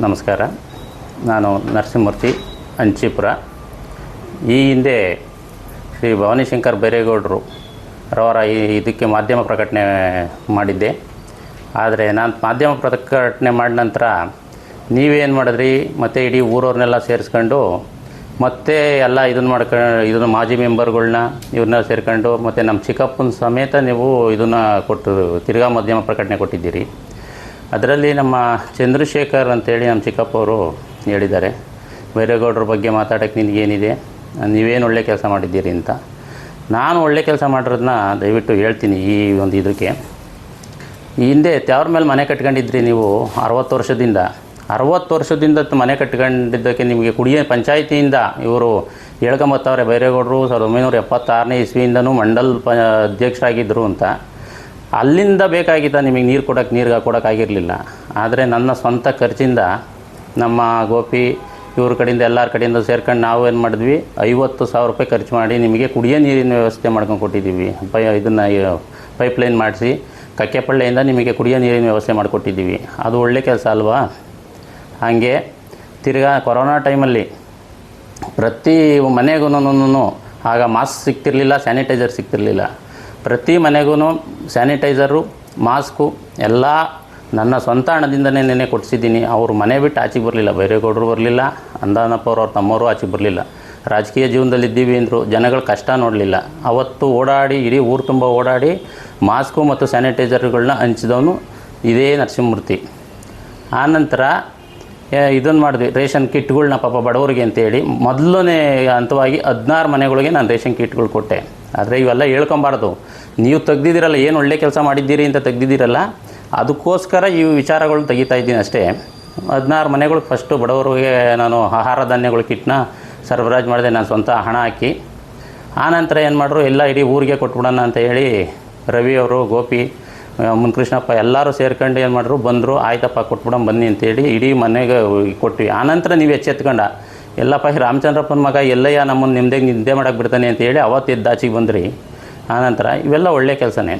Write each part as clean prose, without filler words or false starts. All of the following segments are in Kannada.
ನಮಸ್ಕಾರ. ನಾನು ನರಸಿಂಹಮೂರ್ತಿ, ಅಂಚಿಪುರ. ಈ ಹಿಂದೆ ಶ್ರೀ ಭವಾನಿಶಂಕರ್ ಬೈರೇಗೌಡರು ರವರ ಇದಕ್ಕೆ ಮಾಧ್ಯಮ ಪ್ರಕಟಣೆ ಮಾಡಿದ್ದೆ. ಆದರೆ ನಾನು ಮಾಧ್ಯಮ ಪ್ರಕಟಣೆ ಮಾಡಿದ ನಂತರ ನೀವೇನು ಮಾಡಿದ್ರಿ, ಮತ್ತು ಇಡೀ ಊರವ್ರನ್ನೆಲ್ಲ ಸೇರಿಸ್ಕೊಂಡು ಮತ್ತೆ ಎಲ್ಲ ಇದನ್ನು ಮಾಜಿ ಮೆಂಬರ್ಗಳ್ನ ಇವ್ರನ್ನ ಸೇರ್ಕೊಂಡು ಮತ್ತು ನಮ್ಮ ಚಿಕ್ಕಪ್ಪನ ಸಮೇತ ನೀವು ಇದನ್ನು ಕೊಟ್ಟು ತಿರ್ಗಾ ಮಾಧ್ಯಮ ಪ್ರಕಟಣೆ ಕೊಟ್ಟಿದ್ದೀರಿ. ಅದರಲ್ಲಿ ನಮ್ಮ ಚಂದ್ರಶೇಖರ್ ಅಂತೇಳಿ ನಮ್ಮ ಚಿಕ್ಕಪ್ಪ ಅವರು ಹೇಳಿದ್ದಾರೆ, ಬೈರೇಗೌಡರ ಬಗ್ಗೆ ಮಾತಾಡೋಕ್ಕೆ ನಿನಗೇನಿದೆ, ನೀವೇನು ಒಳ್ಳೆ ಕೆಲಸ ಮಾಡಿದ್ದೀರಿ ಅಂತ. ನಾನು ಒಳ್ಳೆ ಕೆಲಸ ಮಾಡಿರೋದನ್ನ ದಯವಿಟ್ಟು ಹೇಳ್ತೀನಿ. ಈ ಒಂದು ಇದಕ್ಕೆ ಈ ಹಿಂದೆ ಅವ್ರ ಮೇಲೆ ಮನೆ ಕಟ್ಕೊಂಡಿದ್ರಿ ನೀವು 60 ವರ್ಷದಿಂದ ಮನೆ ಕಟ್ಕೊಂಡಿದ್ದಕ್ಕೆ ನಿಮಗೆ ಪಂಚಾಯಿತಿಯಿಂದ ಇವರು ಹೇಳ್ಕೊಂಬತ್ತವ್ರೆ, ಬೈರೇಗೌಡರು 1976ನೇ ಇಸ್ವಿಯಿಂದನೂ ಮಂಡಲ್ ಅಧ್ಯಕ್ಷರಾಗಿದ್ದರು ಅಂತ. ಅಲ್ಲಿಂದ ಬೇಕಾಗಿದ್ದ ನಿಮಗೆ ನೀರು ಕೊಡೋಕ್ಕಾಗಿರಲಿಲ್ಲ. ಆದರೆ ನನ್ನ ಸ್ವಂತ ಖರ್ಚಿಂದ ನಮ್ಮ ಗೋಪಿ ಇವ್ರ ಕಡೆಯಿಂದ ಎಲ್ಲರ ಕಡೆಯಿಂದ ಸೇರ್ಕೊಂಡು ನಾವು ಏನು ಮಾಡಿದ್ವಿ, 50,000 ರೂಪಾಯಿ ಖರ್ಚು ಮಾಡಿ ನಿಮಗೆ ಕುಡಿಯೋ ನೀರಿನ ವ್ಯವಸ್ಥೆ ಮಾಡ್ಕೊಂಡು ಕೊಟ್ಟಿದ್ದೀವಿ. ಇದನ್ನು ಪೈಪ್ಲೈನ್ ಮಾಡಿಸಿ ಕಕ್ಕೆಪಳ್ಳಿಯಿಂದ ನಿಮಗೆ ಕುಡಿಯೋ ನೀರಿನ ವ್ಯವಸ್ಥೆ ಮಾಡಿಕೊಟ್ಟಿದ್ದೀವಿ. ಅದು ಒಳ್ಳೆ ಕೆಲಸ ಅಲ್ವಾ? ಹಾಗೆ ತಿರ್ಗಾ ಕೊರೋನಾ ಟೈಮಲ್ಲಿ ಪ್ರತಿ ಮನೆಗೂ ಆಗ ಮಾಸ್ಕ್ ಸಿಗ್ತಿರಲಿಲ್ಲ, ಸ್ಯಾನಿಟೈಸರ್ ಸಿಗ್ತಿರಲಿಲ್ಲ. ಪ್ರತಿ ಮನೆಗೂ ಸ್ಯಾನಿಟೈಸರು, ಮಾಸ್ಕು ಎಲ್ಲ ನನ್ನ ಸ್ವಂತ ಹಣದಿಂದನೇ ನೆನೆ ಕೊಡಿಸಿದ್ದೀನಿ. ಅವರು ಮನೆ ಬಿಟ್ಟು ಆಚೆಗೆ ಬರಲಿಲ್ಲ, ಬೈರೇಗೌಡರು ಬರಲಿಲ್ಲ, ಅಂದಾನಪ್ಪವ್ರು ಅವ್ರ ತಮ್ಮವರು ಆಚೆಗೆ ಬರಲಿಲ್ಲ. ರಾಜಕೀಯ ಜೀವನದಲ್ಲಿದ್ದೀವಿ ಅಂದರು, ಜನಗಳ ಕಷ್ಟ ನೋಡಲಿಲ್ಲ. ಅವತ್ತು ಓಡಾಡಿ ಇಡೀ ಊರು ತುಂಬ ಓಡಾಡಿ ಮಾಸ್ಕು ಮತ್ತು ಸ್ಯಾನಿಟೈಸರ್ಗಳನ್ನ ಹಂಚಿದವನು ಇದೇ ನರಸಿಂಹಮೂರ್ತಿ. ಆನಂತರ ಇದನ್ನು ಮಾಡಿದ್ವಿ, ರೇಷನ್ ಕಿಟ್ಗಳ್ನ ಪಾಪ ಬಡವರಿಗೆ ಅಂತೇಳಿ ಮೊದಲನೇ ಹಂತವಾಗಿ 16 ಮನೆಗಳಿಗೆ ನಾನು ರೇಷನ್ ಕಿಟ್ಗಳು ಕೊಟ್ಟೆ. ಆದರೆ ಇವೆಲ್ಲ ಹೇಳ್ಕೊಬಾರ್ದು, ನೀವು ತೆಗ್ದಿದ್ದೀರಲ್ಲ, ಏನು ಒಳ್ಳೆ ಕೆಲಸ ಮಾಡಿದ್ದೀರಿ ಅಂತ ತೆಗ್ದಿದ್ದೀರಲ್ಲ, ಅದಕ್ಕೋಸ್ಕರ ಈ ವಿಚಾರಗಳು ತೆಗಿತಾ ಇದ್ದೀನಿ ಅಷ್ಟೇ. 16 ಮನೆಗಳಿಗೆ ಫಸ್ಟು ಬಡವರಿಗೆ ನಾನು ಆಹಾರ ಧಾನ್ಯಗಳು ಕಿಟ್ನ ಸರಬರಾಜು ಮಾಡಿದೆ, ನಾನು ಸ್ವಂತ ಹಣ ಹಾಕಿ. ಆನಂತರ ಏನು ಮಾಡಿದ್ರು, ಎಲ್ಲ ಇಡೀ ಊರಿಗೆ ಕೊಟ್ಬಿಡೋಣ ಅಂತ ಹೇಳಿ ರವಿ ಅವರು, ಗೋಪಿ, ಮುನ್ಕೃಷ್ಣಪ್ಪ ಎಲ್ಲರೂ ಸೇರ್ಕೊಂಡು ಏನು ಮಾಡಿದ್ರು, ಬಂದರು, ಆಯ್ತಪ್ಪ ಕೊಟ್ಬಿಡೋಣ ಬನ್ನಿ ಅಂತೇಳಿ ಇಡೀ ಮನೆಗೆ ಕೊಟ್ವಿ. ಆನಂತರ ನೀವು ಎಚ್ಚೆತ್ಕೊಂಡ, ಎಲ್ಲಪ್ಪ ರಾಮಚಂದ್ರಪ್ಪನ ಮಗ ಎಲ್ಲಯ್ಯ ನಮ್ಮನ್ನು ನಿದ್ದೆ ಮಾಡೋಕ್ಕೆ ಬಿಡ್ತಾನೆ ಅಂತೇಳಿ ಅವತ್ತು ಎದ್ದಾಚಿಗೆ ಬಂದ್ರಿ. ಆನಂತರ ಇವೆಲ್ಲ ಒಳ್ಳೆ ಕೆಲಸನೇ.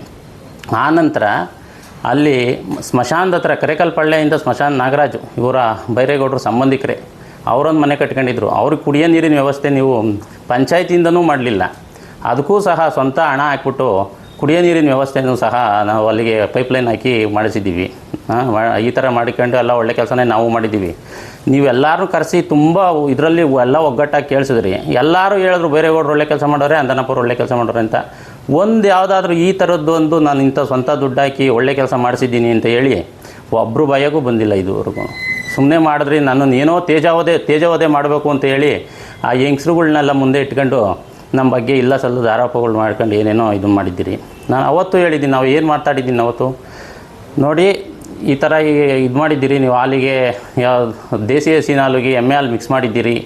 ಆನಂತರ ಅಲ್ಲಿ ಸ್ಮಶಾನದ ಹತ್ರ ಕರೆಕಲ್ಪಳ್ಳಿಯಿಂದ ಸ್ಮಶಾನ ನಾಗರಾಜು ಇವರ ಬೈರೇಗೌಡರು ಸಂಬಂಧಿಕರೇ, ಅವರೊಂದು ಮನೆ ಕಟ್ಕೊಂಡಿದ್ರು. ಅವ್ರಿಗೆ ಕುಡಿಯೋ ನೀರಿನ ವ್ಯವಸ್ಥೆ ನೀವು ಪಂಚಾಯತಿಯಿಂದನೂ ಮಾಡಲಿಲ್ಲ, ಅದಕ್ಕೂ ಸಹ ಸ್ವಂತ ಹಣ ಹಾಕ್ಬಿಟ್ಟು ಕುಡಿಯೋ ನೀರಿನ ವ್ಯವಸ್ಥೆಯೂ ಸಹ ನಾವು ಅಲ್ಲಿಗೆ ಪೈಪ್ಲೈನ್ ಹಾಕಿ ಮಾಡಿಸಿದ್ದೀವಿ. ಈ ಥರ ಮಾಡಿಕೊಂಡು ಎಲ್ಲ ಒಳ್ಳೆ ಕೆಲಸನೇ ನಾವು ಮಾಡಿದ್ದೀವಿ. ನೀವೆಲ್ಲರೂ ಕರೆಸಿ ತುಂಬ ಇದರಲ್ಲಿ ಎಲ್ಲ ಒಗ್ಗಟ್ಟಾಗಿ ಕೇಳಿಸಿದ್ರಿ. ಎಲ್ಲರೂ ಹೇಳಿದ್ರು ಬೈರೇಗೌಡರು ಒಳ್ಳೆ ಕೆಲಸ ಮಾಡೋರೆ, ಅಂದನಪ್ಪರು ಒಳ್ಳೆ ಕೆಲಸ ಮಾಡೋರೆ ಅಂತ. ಒಂದು ಯಾವುದಾದ್ರೂ ಈ ಥರದ್ದೊಂದು ನಾನು ಇಂಥ ಸ್ವಂತ ದುಡ್ಡು ಹಾಕಿ ಒಳ್ಳೆ ಕೆಲಸ ಮಾಡಿಸಿದ್ದೀನಿ ಅಂತ ಹೇಳಿ ಒಬ್ಬರು ಭಯಗೂ ಬಂದಿಲ್ಲ ಇದುವರೆಗೂ. ಸುಮ್ಮನೆ ಮಾಡಿದ್ರಿ, ನನ್ನನ್ನು ಏನೋ ತೇಜಾವಧೆ ಮಾಡಬೇಕು ಅಂತ ಹೇಳಿ ಆ ಹೆಂಗಸ್ರುಗಳ್ನೆಲ್ಲ ಮುಂದೆ ಇಟ್ಕೊಂಡು ನಮ್ಮ ಬಗ್ಗೆ ಇಲ್ಲ ಸಲ್ಲದ ಆರೋಪಗಳು ಮಾಡ್ಕೊಂಡು ಏನೇನೋ ಇದನ್ನು ಮಾಡಿದ್ದೀರಿ. ನಾನು ಅವತ್ತು ಹೇಳಿದ್ದೀನಿ, ನಾವು ಏನು ಮಾತಾಡಿದ್ದೀನಿ ಅವತ್ತು ನೋಡಿ, ಈ ಥರ ಇದು ಮಾಡಿದ್ದೀರಿ ನೀವು, ಹಾಲಿಗೆ ಯಾವ ದೇಸಿ ಹಸಿನ ಹಾಲಿಗೆ ಎಮ್ಮೆ ಹಾಲು ಮಿಕ್ಸ್ ಮಾಡಿದ್ದೀರಿ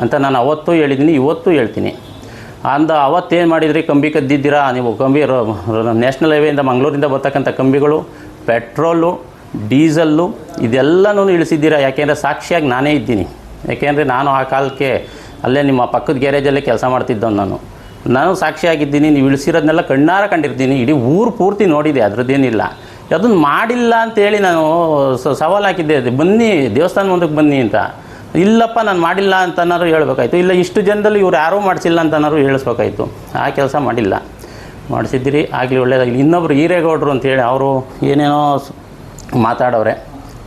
ಅಂತ ನಾನು ಅವತ್ತು ಹೇಳಿದ್ದೀನಿ, ಇವತ್ತು ಹೇಳ್ತೀನಿ. ಅವತ್ತೇನು ಮಾಡಿದ್ರಿ, ಕಂಬಿ ಕದ್ದಿದ್ದೀರಾ ನೀವು. ಕಂಬಿ ನ್ಯಾಷನಲ್ ಹೈವೇಯಿಂದ ಮಂಗಳೂರಿಂದ ಬರ್ತಕ್ಕಂಥ ಕಂಬಿಗಳು, ಪೆಟ್ರೋಲು, ಡೀಸಲ್ಲು ಇದೆಲ್ಲನೂ ಇಳಿಸಿದ್ದೀರಾ. ಯಾಕೆಂದರೆ ಸಾಕ್ಷಿಯಾಗಿ ನಾನೇ ಇದ್ದೀನಿ. ಯಾಕೆಂದರೆ ನಾನು ಆ ಕಾಲಕ್ಕೆ ಅಲ್ಲೇ ನಿಮ್ಮ ಪಕ್ಕದ ಗ್ಯಾರೇಜಲ್ಲೇ ಕೆಲಸ ಮಾಡ್ತಿದ್ದವನು. ನಾನು ಸಾಕ್ಷಿಯಾಗಿದ್ದೀನಿ. ನೀವು ಇಳಿಸಿರೋದನ್ನೆಲ್ಲ ಕಣ್ಣಾರ ಕಂಡಿರ್ತೀನಿ, ಇಡೀ ಊರು ಪೂರ್ತಿ ನೋಡಿದೆ, ಅದರದ್ದೇನಿಲ್ಲ. ಅದನ್ನು ಮಾಡಿಲ್ಲ ಅಂತೇಳಿ ನಾನು ಸವಾಲು ಹಾಕಿದ್ದೆ, ಬನ್ನಿ ದೇವಸ್ಥಾನ ಮುಂದಕ್ಕೆ ಬನ್ನಿ ಅಂತ. ಇಲ್ಲಪ್ಪ ನಾನು ಮಾಡಿಲ್ಲ ಅಂತನಾದ್ರು ಹೇಳ್ಬೇಕಾಯ್ತು, ಇಲ್ಲ ಇಷ್ಟು ಜನದಲ್ಲಿ ಇವ್ರು ಯಾರೂ ಮಾಡಿಸಿಲ್ಲ ಅಂತನಾದ್ರು ಹೇಳಿಸ್ಬೇಕಾಯ್ತು. ಆ ಕೆಲಸ ಮಾಡಿಸಿದ್ದೀರಿ, ಆಗಲಿ ಒಳ್ಳೆಯದಾಗಲಿ. ಇನ್ನೊಬ್ಬರು ಹಿರೇಗೌಡರು ಅಂತೇಳಿ ಅವರು ಏನೇನೋ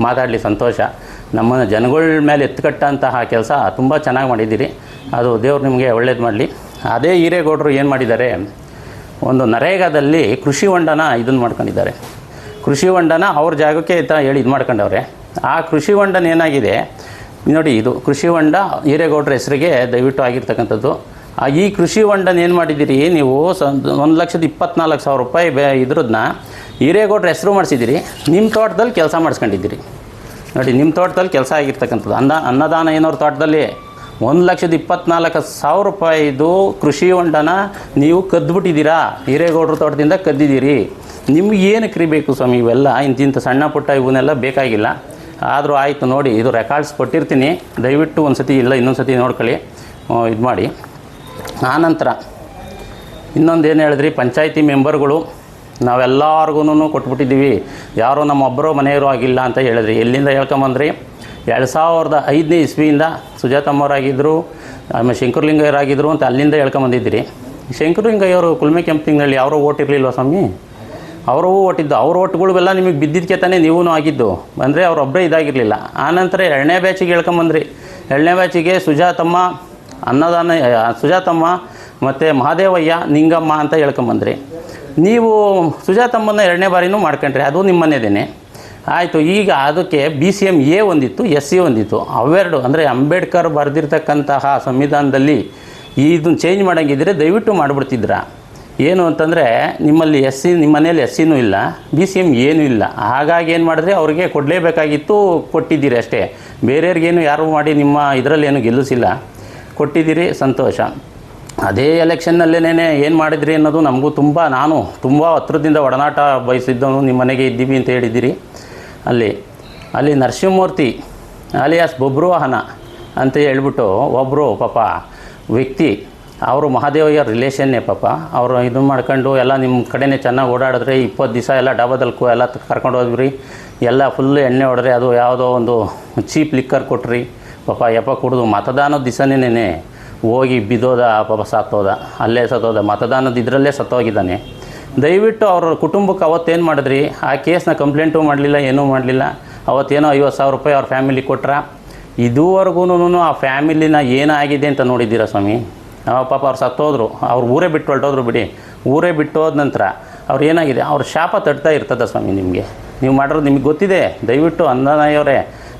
ಮಾತಾಡಲಿ, ಸಂತೋಷ. ನಮ್ಮನ್ನು ಜನಗಳ ಮೇಲೆ ಎತ್ತುಕಟ್ಟಂತಹ ಕೆಲಸ ತುಂಬ ಚೆನ್ನಾಗಿ ಮಾಡಿದ್ದೀರಿ. ಅದು ದೇವ್ರು ನಿಮಗೆ ಒಳ್ಳೇದು ಮಾಡಲಿ. ಅದೇ ಹಿರೇಗೌಡರು ಏನು ಮಾಡಿದ್ದಾರೆ, ಒಂದು ನರೇಗಾದಲ್ಲಿ ಕೃಷಿ ಹೊಂಡನ ಇದನ್ನು ಮಾಡ್ಕೊಂಡಿದ್ದಾರೆ. ಕೃಷಿ ಹೊಂಡನ ಅವ್ರ ಜಾಗಕ್ಕೆ ಹೇಳಿ ಇದು ಮಾಡ್ಕೊಂಡವ್ರೆ. ಆ ಕೃಷಿ ಹೊಂಡನ ಏನಾಗಿದೆ ನೋಡಿ, ಇದು ಕೃಷಿ ಹೊಂಡ ಹಿರೇಗೌಡರ ಹೆಸರಿಗೆ ದಯವಿಟ್ಟು ಆಗಿರ್ತಕ್ಕಂಥದ್ದು. ಈ ಕೃಷಿ ಹೊಂಡನ ಏನು ಮಾಡಿದ್ದೀರಿ ನೀವು, 1,24,000 ರೂಪಾಯಿ ಇದ್ರದನ್ನ ಹಿರೇಗೌಡರ ಹೆಸರು ಮಾಡಿಸಿದ್ದೀರಿ. ನಿಮ್ಮ ತೋಟದಲ್ಲಿ ಕೆಲಸ ಮಾಡಿಸ್ಕೊಂಡಿದ್ದೀರಿ ನೋಡಿ, ನಿಮ್ಮ ತೋಟದಲ್ಲಿ ಕೆಲಸ ಆಗಿರ್ತಕ್ಕಂಥದ್ದು. ಅನ್ನದಾನ ಏನೋರ ತೋಟದಲ್ಲಿ 1,24,000 ರೂಪಾಯಿದು ಕೃಷಿ ಹೊಂಡನ ನೀವು ಕದ್ದುಬಿಟ್ಟಿದ್ದೀರಾ. ಹಿರೇಗೌಡರ ತೋಟದಿಂದ ಕದ್ದಿದ್ದೀರಿ. ನಿಮ್ಗೆ ಏನಕ್ಕೆ ಬೇಕು ಸ್ವಾಮಿ ಇವೆಲ್ಲ? ಇಂತಿಂಥ ಸಣ್ಣ ಪುಟ್ಟ ಇವನ್ನೆಲ್ಲ ಬೇಕಾಗಿಲ್ಲ. ಆದರೂ ಆಯಿತು ನೋಡಿ, ಇದು ರೆಕಾರ್ಡ್ಸ್ ಕೊಟ್ಟಿರ್ತೀನಿ, ದಯವಿಟ್ಟು ಒಂದು ಸತಿ ಇಲ್ಲ ಇನ್ನೊಂದು ಸತಿ ನೋಡ್ಕೊಳ್ಳಿ, ಇದು ಮಾಡಿ. ಆನಂತರ ಇನ್ನೊಂದು ಏನು ಹೇಳಿದ್ರಿ, ಪಂಚಾಯಿತಿ ಮೆಂಬರ್ಗಳು ನಾವೆಲ್ಲರಿಗೂ ಕೊಟ್ಬಿಟ್ಟಿದ್ದೀವಿ, ಯಾರೂ ನಮ್ಮೊಬ್ಬರು ಮನೆಯವರು ಆಗಿಲ್ಲ ಅಂತ ಹೇಳಿದ್ರಿ. ಎಲ್ಲಿಂದ ಹೇಳ್ಕೊಂಬಂದ್ರಿ? 2005ನೇ ಇಸ್ವಿಯಿಂದ ಸುಜಾತಮ್ಮವರಾಗಿದ್ದರು, ಆಮೇಲೆ ಶಂಕರಲಿಂಗಯ್ಯರಾಗಿದ್ದರು ಅಂತ ಅಲ್ಲಿಂದ ಹೇಳ್ಕೊಂಬಂದಿದ್ದೀರಿ. ಶಂಕರಲಿಂಗಯ್ಯವರು ಕುಲ್ಮೆ ಕೆಂಪಿಂಗ್ನಲ್ಲಿ ಯಾರೋ ಓಟ್ ಇರಲಿಲ್ವ ಸ್ವಾಮಿ? ಅವರು ಓಟಿದ್ದು, ಅವ್ರ ಓಟ್ಗಳೆಲ್ಲ ನಿಮಗೆ ಬಿದ್ದಿದ್ದಕ್ಕೆ ತಾನೇ ನೀವೂ ಆಗಿದ್ದು, ಅಂದರೆ ಅವರೊಬ್ಬರೇ ಇದಾಗಿರಲಿಲ್ಲ. ಆನಂತರ 2ನೇ ಬ್ಯಾಚಿಗೆ ಹೇಳ್ಕೊಂಬಂದ್ರಿ. 2ನೇ ಬ್ಯಾಚಿಗೆ ಸುಜಾತಮ್ಮ, ಸುಜಾತಮ್ಮ ಮತ್ತು ಮಹಾದೇವಯ್ಯ, ನಿಂಗಮ್ಮ ಅಂತ ಹೇಳ್ಕೊಂಬಂದ್ರಿ. ನೀವು ಸುಜಾತಮ್ಮನ 2ನೇ ಬಾರಿನೂ ಮಾಡ್ಕೊಂಡ್ರಿ, ಅದು ನಿಮ್ಮ ಮನೆಯದೇನೆ ಆಯಿತು. ಈಗ ಅದಕ್ಕೆ BCMA ಒಂದಿತ್ತು, SC ಒಂದಿತ್ತು. ಅವೆರಡು ಅಂದರೆ ಅಂಬೇಡ್ಕರ್ ಬರೆದಿರ್ತಕ್ಕಂತಹ ಸಂವಿಧಾನದಲ್ಲಿ ಇದನ್ನು ಚೇಂಜ್ ಮಾಡೋಂಗಿದ್ರೆ ದಯವಿಟ್ಟು ಮಾಡಿಬಿಡ್ತಿದ್ರ. ಏನು ಅಂತಂದರೆ ನಿಮ್ಮಲ್ಲಿ SC, ನಿಮ್ಮ ಮನೇಲಿ SCನೂ ಇಲ್ಲ, BCM ಏನೂ ಇಲ್ಲ. ಹಾಗಾಗಿ ಏನು ಮಾಡಿದ್ರೆ ಅವ್ರಿಗೆ ಕೊಡಲೇಬೇಕಾಗಿತ್ತು, ಕೊಟ್ಟಿದ್ದೀರಿ ಅಷ್ಟೇ. ಬೇರೆಯವ್ರಿಗೇನು ಯಾರು ಮಾಡಿ ನಿಮ್ಮ ಇದರಲ್ಲಿ ಏನು ಗೆಲ್ಲಿಸಿಲ್ಲ, ಕೊಟ್ಟಿದ್ದೀರಿ, ಸಂತೋಷ. ಅದೇ ಎಲೆಕ್ಷನ್ನಲ್ಲೇನೇ ಏನು ಮಾಡಿದ್ರಿ ಅನ್ನೋದು ನಮಗೂ ನಾನು ತುಂಬ ಹತ್ರದಿಂದ ಒಡನಾಟ ಬಯಸಿದ್ದವನು, ನಿಮ್ಮ ಮನೆಗೆ ಇದ್ದೀವಿ ಅಂತ ಹೇಳಿದ್ದೀರಿ. ಅಲ್ಲಿ ನರಸಿಂಹಮೂರ್ತಿ ಅಲಿಯಾಸ್ ಬೊಬ್ರುವಾಹನ ಅಂತ ಹೇಳ್ಬಿಟ್ಟು ಒಬ್ಬರು ಪಾಪ ವ್ಯಕ್ತಿ, ಅವರು ಮಹಾದೇವಯ್ಯ ರಿಲೇಷನ್ನೇ ಪಾಪ. ಅವರು ಇದು ಮಾಡ್ಕೊಂಡು ಎಲ್ಲ ನಿಮ್ಮ ಕಡೆನೇ ಚೆನ್ನಾಗಿ ಓಡಾಡಿದ್ರೆ 20 ದಿವಸ ಎಲ್ಲ ಡಾಬಾದಲ್ಕು ಎಲ್ಲ ಕರ್ಕೊಂಡು ಹೋದ್ರಿ, ಎಲ್ಲ ಫುಲ್ಲು ಎಣ್ಣೆ ಹೊಡೆದ್ರೆ ಅದು ಯಾವುದೋ ಒಂದು ಚೀಪ್ ಲಿಕ್ಕರ್ ಕೊಟ್ರಿ ಪಾಪ. ಕುಡಿದು ಮತದಾನದ ದಿವಸನೇ ಹೋಗಿ ಬಿದ್ದೋದ ಪಾಪ, ಸತ್ತೋದ, ಅಲ್ಲೇ ಸತ್ತೋದ, ಮತದಾನದ ಇದರಲ್ಲೇ ಸತ್ತೋಗಿದ್ದಾನೆ. ದಯವಿಟ್ಟು ಅವ್ರ ಕುಟುಂಬಕ್ಕೆ ಅವತ್ತೇನು ಮಾಡಿದ್ರಿ? ಆ ಕೇಸ್ನ ಕಂಪ್ಲೇಂಟು ಮಾಡಲಿಲ್ಲ, ಏನೂ ಮಾಡಲಿಲ್ಲ. ಅವತ್ತೇನೋ 50,000 ರೂಪಾಯಿ ಅವ್ರ ಫ್ಯಾಮಿಲಿ ಕೊಟ್ರ. ಇದುವರೆಗೂ ಆ ಫ್ಯಾಮಿಲಿನ ಏನಾಗಿದೆ ಅಂತ ನೋಡಿದ್ದೀರಾ ಸ್ವಾಮಿ? ಪಾಪ ಅವ್ರು ಸತ್ತೋದ್ರು, ಅವ್ರು ಊರೇ ಬಿಟ್ಟು ಹೊರಟೋದ್ರು ಬಿಡಿ. ಊರೇ ಬಿಟ್ಟು ಹೋದ ನಂತರ ಅವ್ರು ಏನಾಗಿದೆ, ಅವ್ರ ಶಾಪ ತಡ್ತಾ ಇರ್ತದ ಸ್ವಾಮಿ ನಿಮಗೆ. ನೀವು ಮಾಡಿರೋದು ನಿಮಗೆ ಗೊತ್ತಿದೆ. ದಯವಿಟ್ಟು ಅನ್ನದಾಯವರೇ,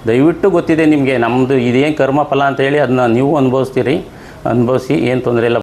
ದಯವಿಟ್ಟು ಗೊತ್ತಿದೆ ನಿಮಗೆ ನಮ್ಮದು ಇದೇನು ಕರ್ಮ ಫಲ ಅಂತೇಳಿ ಅದನ್ನ ನೀವು ಅನುಭವಿಸ್ತೀರಿ. ಅನುಭವಿಸಿ, ಏನು ತೊಂದರೆ ಇಲ್ಲ.